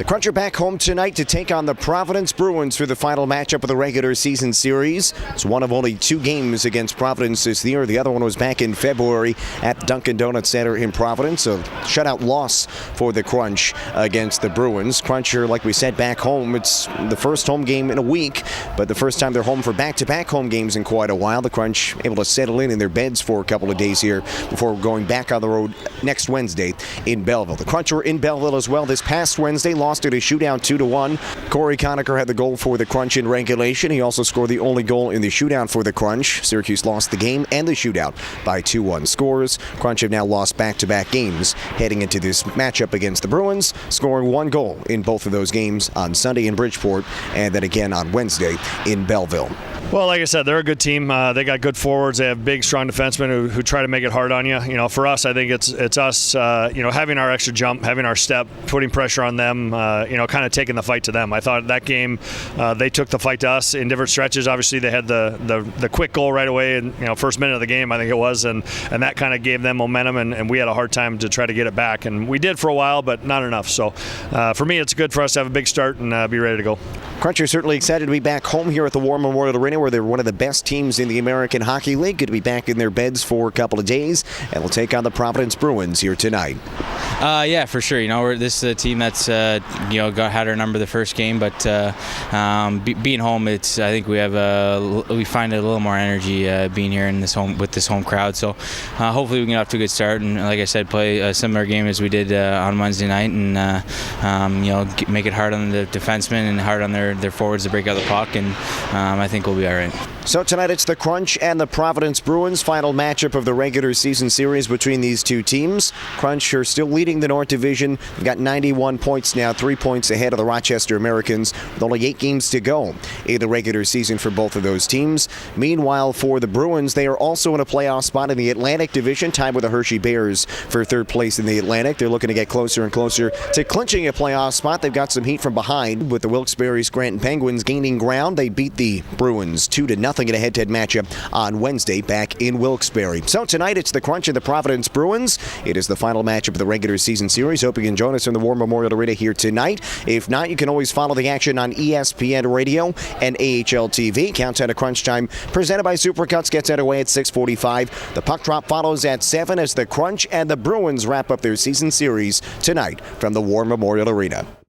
The Crunch are back home tonight to take on the Providence Bruins for the final matchup of the regular season series. It's one of only two games against Providence this year. The other one was back in February at Dunkin' Donuts Center in Providence. A shutout loss for the Crunch against the Bruins. Crunch are, like we said, back home. It's the first home game in a week, but the first time they're home for back-to-back home games in quite a while. The Crunch able to settle in their beds for a couple of days here before going back on the road next Wednesday in Belleville. The Crunch were in Belleville as well this past Wednesday, lost at a shootout 2-1. Corey Conacher had the goal for the Crunch in regulation. He also scored the only goal in the shootout for the Crunch. Syracuse lost the game and the shootout by 2-1 scores. Crunch have now lost back-to-back games heading into this matchup against the Bruins, scoring one goal in both of those games on Sunday in Bridgeport and then again on Wednesday in Belleville. Well, like I said, they're a good team. They got good forwards. They have big, strong defensemen who try to make it hard on you. You know, for us, I think it's us. Having our extra jump, having our step, putting pressure on them. Kind of taking the fight to them. I thought that game they took the fight to us in different stretches. Obviously, they had the quick goal right away, and first minute of the game, I think it was, and that kind of gave them momentum, and we had a hard time to try to get it back, and we did for a while, but not enough. So, for me, it's good for us to have a big start and be ready to go. Crunch are certainly excited to be back home here at the War Memorial Arena, where they're one of the best teams in the American Hockey League. Good to be back in their beds for a couple of days, and we'll take on the Providence Bruins here tonight. Yeah, for sure. This is a team that's had our number the first game, but being home, I think we find a little more energy being here in this home with this home crowd. So hopefully we can get off to a good start, and like I said, play a similar game as we did on Wednesday night, and make it hard on the defensemen and hard on their forwards to break out the puck, and I think we'll be all right. So tonight it's the Crunch and the Providence Bruins, final matchup of the regular season series between these two teams. Crunch are still leading the North Division. They've got 91 points now, 3 points ahead of the Rochester Americans, with only 8 games to go in the regular season for both of those teams. Meanwhile, for the Bruins, they are also in a playoff spot in the Atlantic Division, tied with the Hershey Bears for third place in the Atlantic. They're looking to get closer and closer to clinching a playoff spot. They've got some heat from behind with the Wilkes-Barre-Scranton Penguins gaining ground. They beat the Bruins 2-0 in a head-to-head matchup on Wednesday back in Wilkes-Barre. So tonight it's the Crunch and the Providence Bruins. It is the final matchup of the regular season series. Hope you can join us in the War Memorial Arena here tonight. If not, you can always follow the action on ESPN Radio and AHL TV. Countdown to Crunch Time presented by Supercuts gets underway at 6:45. The puck drop follows at 7 as the Crunch and the Bruins wrap up their season series tonight from the War Memorial Arena.